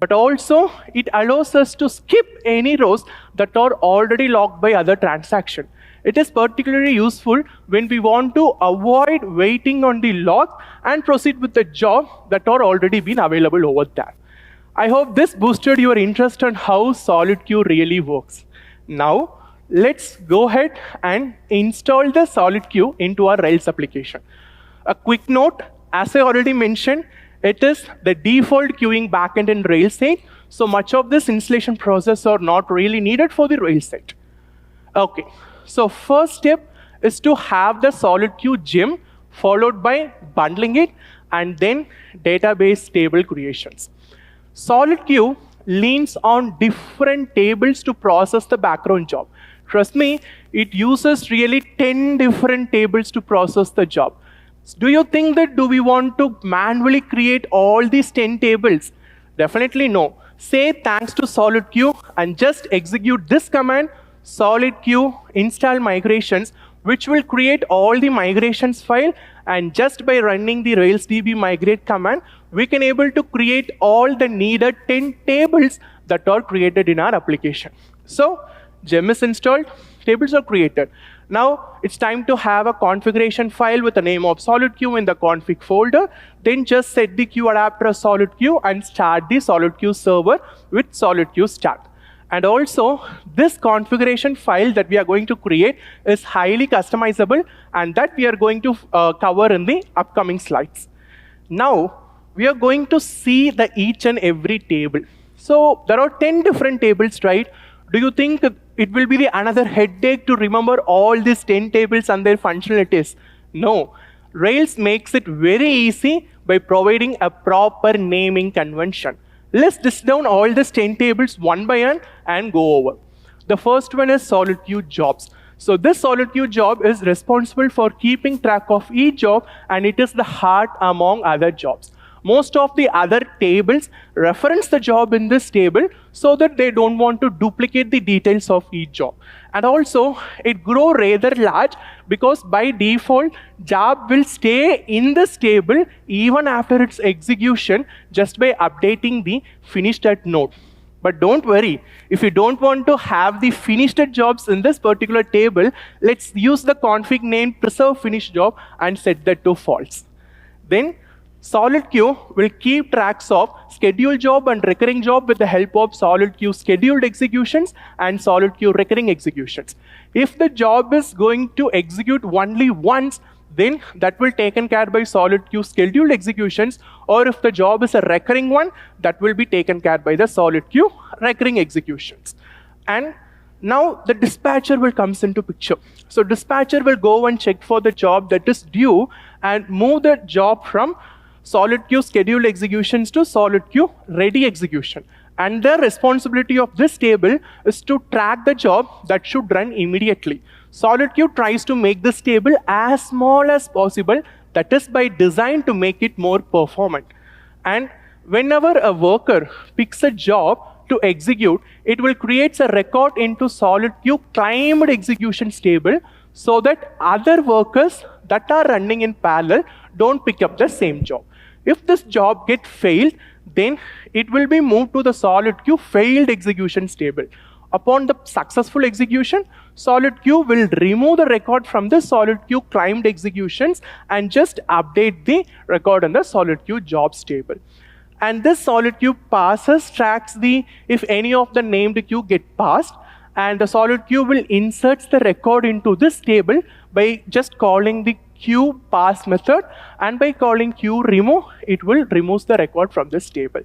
but also it allows us to skip any rows that are already logged by other transaction. It is particularly useful when we want to avoid waiting on the log and proceed with the job that are already been available over there. I hope this boosted your interest on how solid queue really works. Now, let's go ahead and install the solid queue into our Rails application. A quick note, as I already mentioned, it is the default queuing backend in Rails side, so much of this installation process are not really needed for the Rails side. Okay, so first step is to have the solid queue gem, followed by bundling it, and then database table creations. Solid queue leans on different tables to process the background job. Trust me, it uses really 10 different tables to process the job. Do you think that do we want to manually create all these 10 tables? Definitely no. Say thanks to solid queue and just execute this command, solid queue install migrations, which will create all the migrations file, and just by running the railsdb migrate command, we can able to create all the needed 10 tables that are created in our application. So gem is installed, tables are created. Now it's time to have a configuration file with the name of solid queue in the config folder. Then just set the queue adapter as solid queue and start the solid queue server with solid queue start. And also, this configuration file that we are going to create is highly customizable, and that we are going to cover in the upcoming slides. Now, we are going to see the each and every table. So there are 10 different tables, right? Do you think it will be another headache to remember all these 10 tables and their functionalities? No. Rails makes it very easy by providing a proper naming convention. Let's list down all these 10 tables one by one and go over. The first one is solid queue jobs. So this solid queue job is responsible for keeping track of each job, and it is the heart among other jobs. Most of the other tables reference the job in this table so that they don't want to duplicate the details of each job. And also, it grows rather large because by default, job will stay in this table even after its execution just by updating the finished at node. But don't worry, if you don't want to have the finished at jobs in this particular table, let's use the config name preserve finished job and set that to false. Then solid queue will keep tracks of scheduled job and recurring job with the help of solid queue scheduled executions and solid queue recurring executions. If the job is going to execute only once, then that will taken care by solid queue scheduled executions, or if the job is a recurring one, that will be taken care by the solid queue recurring executions. And now the dispatcher will comes into picture. So dispatcher will go and check for the job that is due and move the job from solid queue scheduled executions to solid queue ready execution. And the responsibility of this table is to track the job that should run immediately. Solid queue tries to make this table as small as possible. That is by design to make it more performant. And whenever a worker picks a job to execute, it will create a record into solid queue claimed executions table so that other workers that are running in parallel don't pick up the same job. If this job gets failed, then it will be moved to the solid queue failed executions table. Upon the successful execution, solid queue will remove the record from the solid queue claimed executions and just update the record in the solid queue jobs table. And this solid queue passes tracks if any of the named queue get passed, and the solid queue will insert the record into this table by just calling the queue pass method, and by calling queue remove, it will remove the record from this table.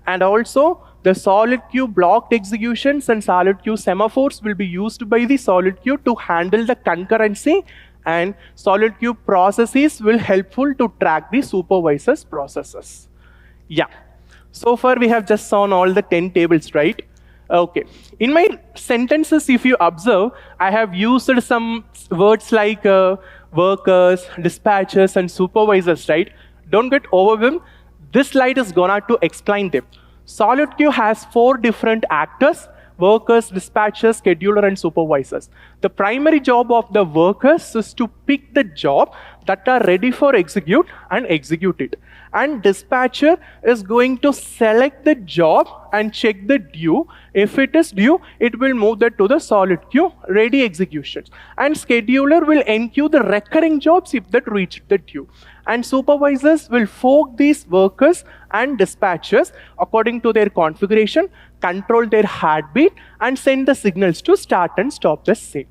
And also, the solid queue blocked executions and solid queue semaphores will be used by the solid queue to handle the concurrency, and solid queue processes will helpful to track the supervisors processes. Yeah, so far we have just seen all the 10 tables, right? Okay, in my sentences, if you observe, I have used some words like workers, dispatchers, and supervisors, right? Don't get overwhelmed. This slide is gonna to explain them. Solid queue has 4 different actors: workers, dispatchers, scheduler, and supervisors. The primary job of the workers is to pick the job that are ready for execute and execute it. And dispatcher is going to select the job and check the due. If it is due, it will move that to the solid queue, ready executions. And scheduler will enqueue the recurring jobs if that reach the due. And supervisors will fork these workers and dispatchers according to their configuration, control their heartbeat, and send the signals to start and stop the same.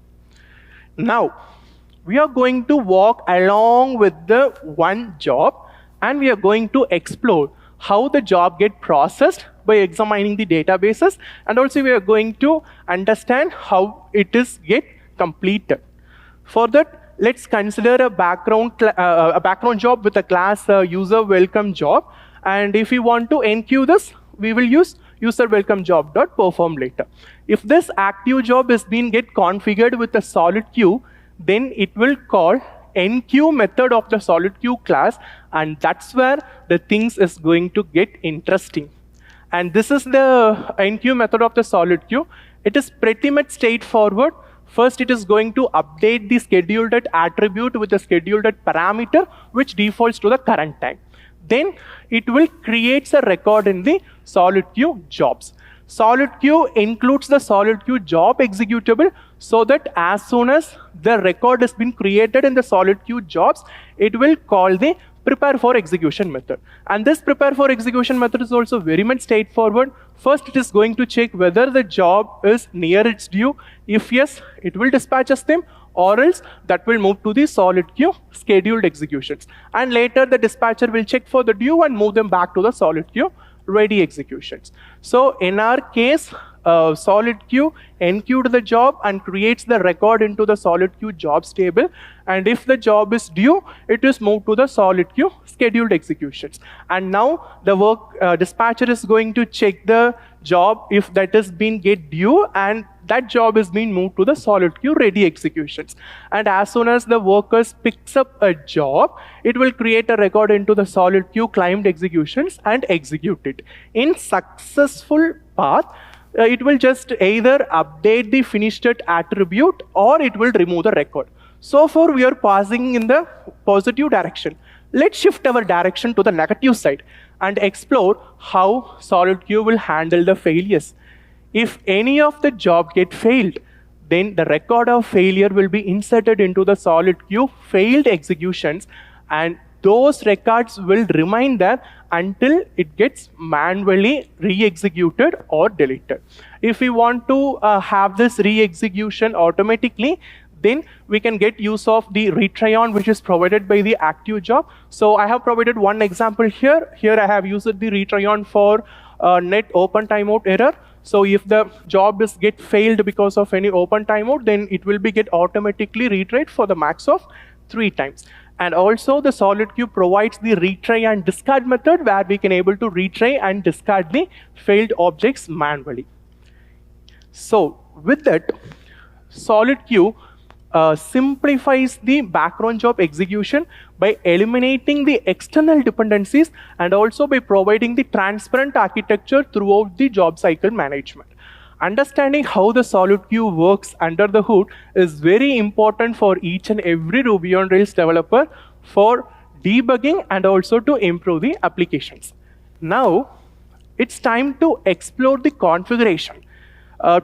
Now, we are going to walk along with the one job, and we are going to explore how the job get processed by examining the databases, and also we are going to understand how it is get completed. For that, let's consider a background job with a class user welcome job, and if we want to enqueue this, we will use user welcome job.perform later. If this active job is being get configured with a solid queue, then it will call enqueue method of the solid queue class, and that's where the things is going to get interesting. And this is the enqueue method of the solid queue. It is pretty much straightforward. First, it is going to update the scheduled attribute with the scheduled parameter, which defaults to the current time. Then it will create a record in the solid queue jobs. Solid queue includes the solid queue job executable, so that as soon as the record has been created in the solid queue jobs, it will call the prepare for execution method. And this prepare for execution method is also very much straightforward. First, it is going to check whether the job is near its due. If yes, it will dispatch us them, or else that will move to the solid queue scheduled executions. And later, the dispatcher will check for the due and move them back to the solid queue ready executions. So in our case, solid queue enqueued the job and creates the record into the solid queue jobs table. And if the job is due, it is moved to the solid queue scheduled executions. And now the dispatcher is going to check the job if that has been get due, and that job is being moved to the solid queue ready executions. And as soon as the workers picks up a job, it will create a record into the solid queue climbed executions and execute it. In successful path, it will just either update the finished attribute or it will remove the record. So far, we are passing in the positive direction. Let's shift our direction to the negative side and explore how solid queue will handle the failures. If any of the job get failed, then the record of failure will be inserted into the solid queue failed executions, and those records will remain there until it gets manually re-executed or deleted. If we want to have this re-execution automatically, then we can get use of the retry on, which is provided by the active job. So I have provided one example here. Here I have used the retry on for net open timeout error. So if the job is get failed because of any open timeout, then it will be get automatically retried for the max of 3 times. And also the solid queue provides the retry and discard method, where we can able to retry and discard the failed objects manually. So with that, solid queue simplifies the background job execution by eliminating the external dependencies and also by providing the transparent architecture throughout the job cycle management. Understanding how the solid queue works under the hood is very important for each and every Ruby on Rails developer for debugging and also to improve the applications. Now, it's time to explore the configuration.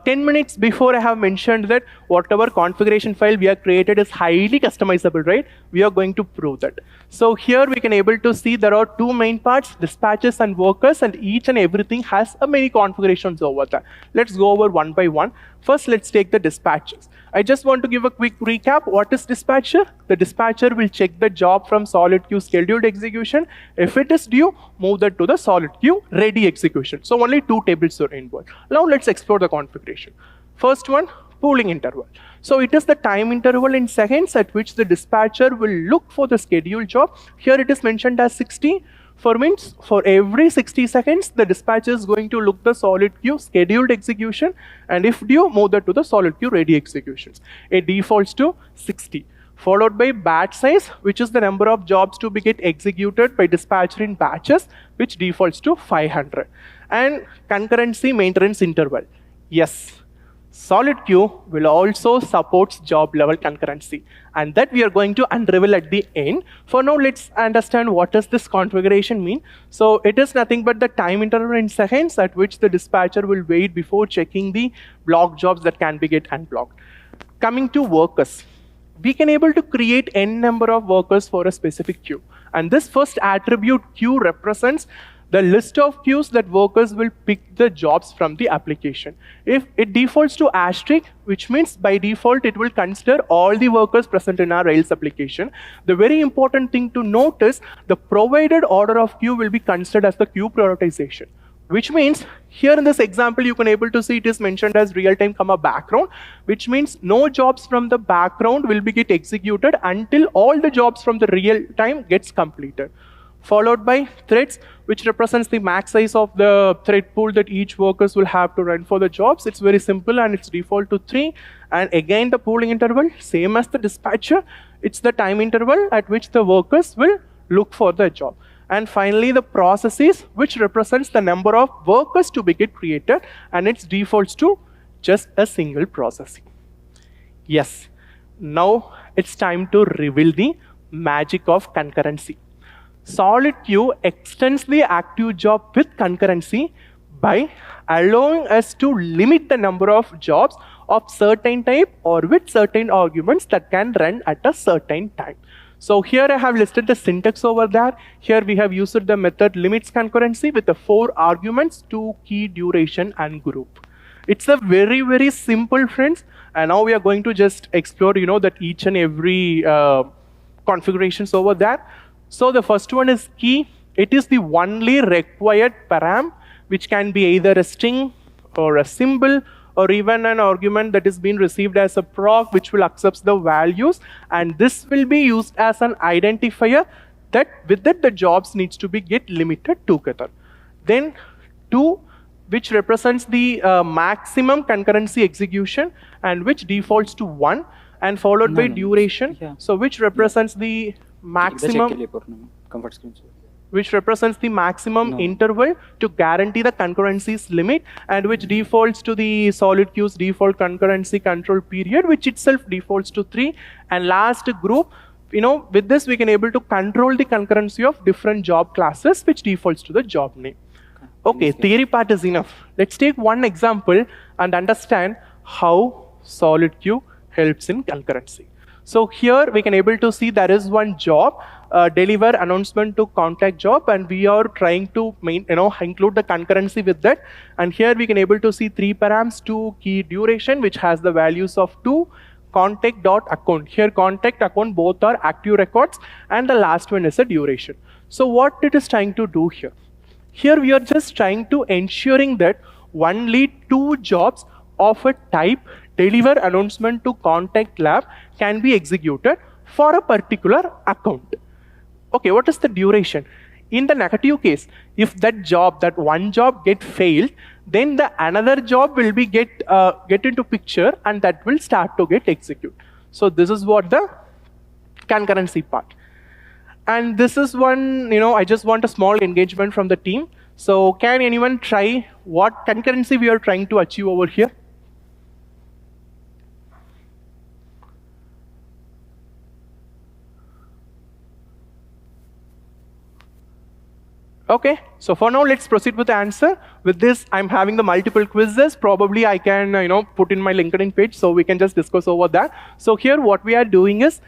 10 minutes before I have mentioned that whatever configuration file we have created is highly customizable, right? We are going to prove that. So here we can able to see there are 2 main parts, dispatches and workers, and each and everything has a many configurations over there. Let's go over one by one. First, let's take the dispatches. I just want to give a quick recap. What is dispatcher? The dispatcher will check the job from solid queue scheduled execution. If it is due, move that to the solid queue ready execution. So only 2 tables are involved. Now let's explore the configuration. First one, pooling interval. So it is the time interval in seconds at which the dispatcher will look for the scheduled job. Here it is mentioned as 60. For every 60 seconds, the dispatcher is going to look the solid queue scheduled execution, and if due, move that to the solid queue ready executions. It defaults to 60, followed by batch size, which is the number of jobs to be get executed by dispatcher in batches, which defaults to 500. And concurrency maintenance interval. Yes. Solid queue will also support job level concurrency, and that we are going to unravel at the end. For now, let's understand what does this configuration mean. So it is nothing but the time interval in seconds at which the dispatcher will wait before checking the blocked jobs that can be get unblocked. Coming to workers, we can able to create n number of workers for a specific queue, and this first attribute queue represents the list of queues that workers will pick the jobs from the application. If it defaults to asterisk, which means by default it will consider all the workers present in our Rails application. The very important thing to note is the provided order of queue will be considered as the queue prioritization, which means here in this example you can able to see it is mentioned as real-time comma background, which means no jobs from the background will be get executed until all the jobs from the real-time gets completed. Followed by threads, which represents the max size of the thread pool that each workers will have to run for the jobs. It's very simple and it's default to 3. And again, the pooling interval, same as the dispatcher, it's the time interval at which the workers will look for the job. And finally, the processes, which represents the number of workers to be get created, and it defaults to just a single processing. Yes, now it's time to reveal the magic of concurrency. Solid queue extends the active job with concurrency by allowing us to limit the number of jobs of certain type or with certain arguments that can run at a certain time. So here I have listed the syntax over there. Here we have used the method limits concurrency with the 4 arguments, 2 key, duration, and group. It's a very, very simple, friends. And now we are going to just explore, that each and every configurations over there. So the first one is key. It is the only required param, which can be either a string or a symbol or even an argument that is being received as a proc, which will accept the values. And this will be used as an identifier that with it the jobs needs to be get limited together. Then 2, which represents the maximum concurrency execution and which defaults to 1, and followed by duration. Yeah. So which represents the maximum, interval to guarantee the concurrency's limit, and which defaults to the solid queue's default concurrency control period, which itself defaults to 3. And last group, with this we can able to control the concurrency of different job classes, which defaults to the job name. Okay, theory part is enough. Let's take one example and understand how solid queue helps in concurrency. So here we can able to see there is one job, deliver announcement to contact job, and we are trying to include the concurrency with that. And here we can able to see 3 params, 2 key, duration, which has the values of 2, contact.account. Here contact, account, both are active records, and the last one is a duration. So what it is trying to do here? Here we are just trying to ensuring that only 2 jobs of a type deliver announcement to contact lab can be executed for a particular account. Okay, what is the duration? In the negative case, if that one job get failed, then the another job will be get into picture, and that will start to get executed. So this is what the concurrency part. And this is one, I just want a small engagement from the team. So can anyone try what concurrency we are trying to achieve over here? Okay, so for now, let's proceed with the answer. With this, I'm having the multiple quizzes. Probably I can, put in my LinkedIn page, so we can just discuss over that. So here, what we are doing is,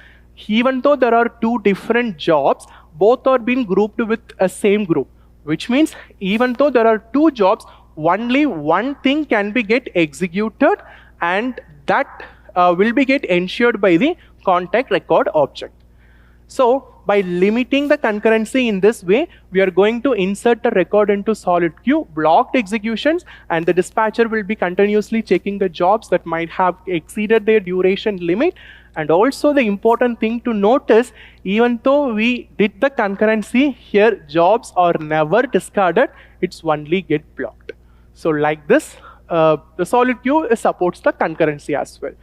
even though there are 2 different jobs, both are being grouped with a same group, which means even though there are 2 jobs, only one thing can be get executed, and that will be get ensured by the contact record object. So by limiting the concurrency in this way, we are going to insert the record into solid queue, blocked executions, and the dispatcher will be continuously checking the jobs that might have exceeded their duration limit. And also the important thing to notice, even though we did the concurrency, here jobs are never discarded, it's only get blocked. So like this, the solid queue supports the concurrency as well.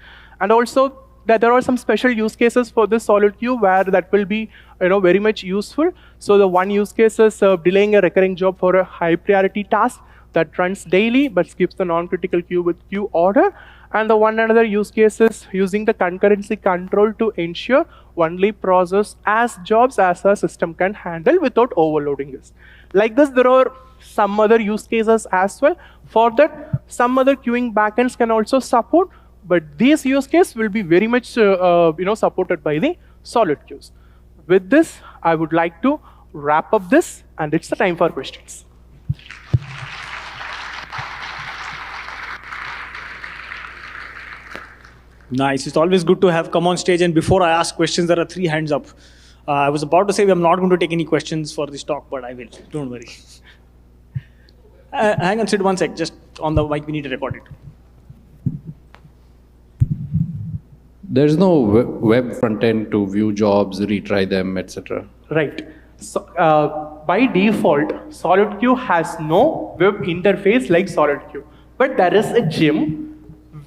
And also that there are some special use cases for this solid queue where that will be very much useful. So the one use case is delaying a recurring job for a high priority task that runs daily but skips the non-critical queue with queue order. And the one another use case is using the concurrency control to ensure only process as jobs as a system can handle without overloading this. Like this, there are some other use cases as well. For that, some other queuing backends can also support, but these use cases will be very much supported by the solid queues. With this, I would like to wrap up this, and it's the time for questions. Nice. It's always good to have come on stage. And before I ask questions, there are 3 hands up. I was about to say I'm not going to take any questions for this talk, but I will. Don't worry. Hang on, Sid, one sec. Just on the mic, we need to record it. There's no web front end to view jobs, retry them, etc. Right. So by default, SolidQ has no web interface like SolidQ, but there is a gem.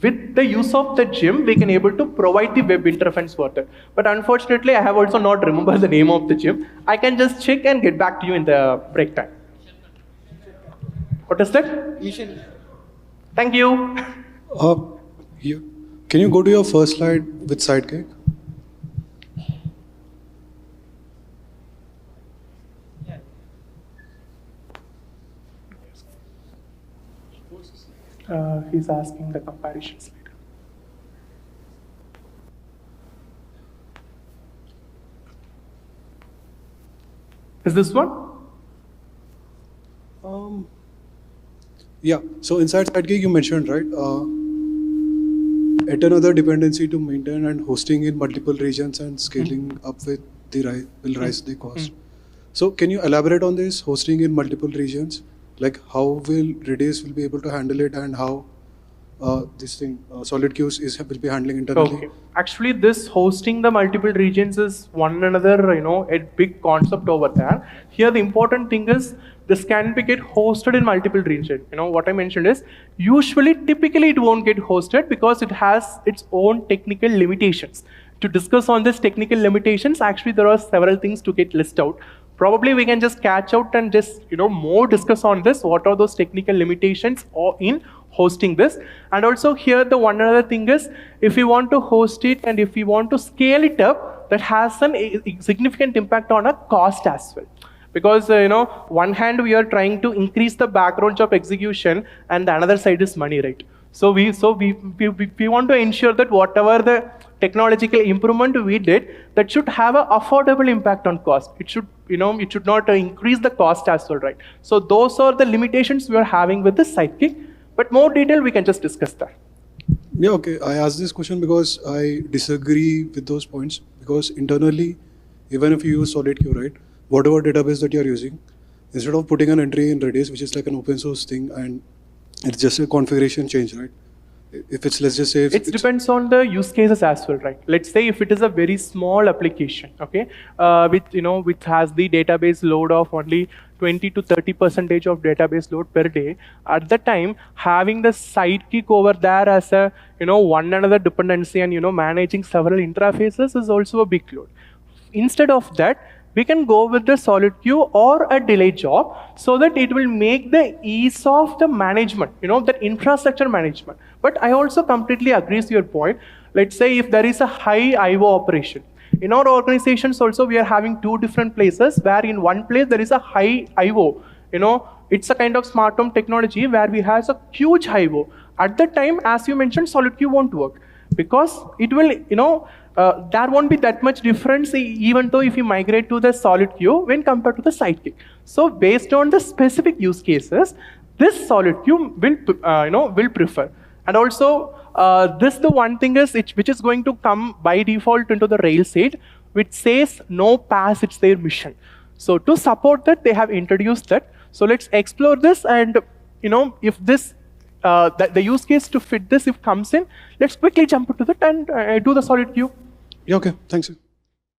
With the use of the gem, we can able to provide the web interface for that. But unfortunately, I have also not remembered the name of the gem. I can just check and get back to you in the break time. What is that? Mission. Thank you. Can you go to your first slide with Sidekiq? He's asking the comparison slide. Is this one? Yeah. So inside Sidekiq, you mentioned, right? Add another dependency to maintain and hosting in multiple regions and scaling up with the will rise the cost. So can you elaborate on this hosting in multiple regions? Like how will Redis will be able to handle it, and how this thing SolidQ will be handling internally? Okay. Actually, this hosting the multiple regions is one another, a big concept over there. Here, the important thing is this can be get hosted in multiple regions. What I mentioned is typically it won't get hosted because it has its own technical limitations. To discuss on this technical limitations, actually there are several things to get listed out. Probably we can just catch out and just more discuss on this. What are those technical limitations in hosting this? And also here the one other thing is, if we want to host it and if we want to scale it up, that has a significant impact on our cost as well. Because one hand we are trying to increase the background job execution, and the another side is money, right? So we want to ensure that whatever the technological improvement we did, that should have an affordable impact on cost. It should not increase the cost as well, right? So those are the limitations we are having with the Sidekiq. But more detail we can just discuss that. Yeah, okay. I asked this question because I disagree with those points. Because internally, even if you use SolidQ, right, whatever database that you're using, instead of putting an entry in Redis, which is like an open source thing, and it's just a configuration change, right? If it's, let's just say, it depends on the use cases as well, right? Let's say if it is a very small application, okay, which has the database load of only 20 to 30% of database load per day. At the time, having the Sidekiq over there as a one another dependency and managing several interfaces is also a big load. Instead of that, we can go with the SolidQ or a delayed job, so that it will make the ease of the management, that infrastructure management. But I also completely agree with your point. Let's say if there is a high IO operation. In our organizations also, we are having 2 different places where in one place there is a high IO. It's a kind of smart home technology where we have a huge IO. At that time, as you mentioned, SolidQ won't work because it will, there won't be that much difference even though if you migrate to the SolidQ when compared to the Sidekiq. So based on the specific use cases, this SolidQ will prefer. And also, the one thing is which is going to come by default into the Rails 8, which says no pass, it's their mission. So to support that, they have introduced that. So let's explore this, and if this the use case to fit this if comes in, let's quickly jump into that and do the SolidQ. Yeah, okay, thanks.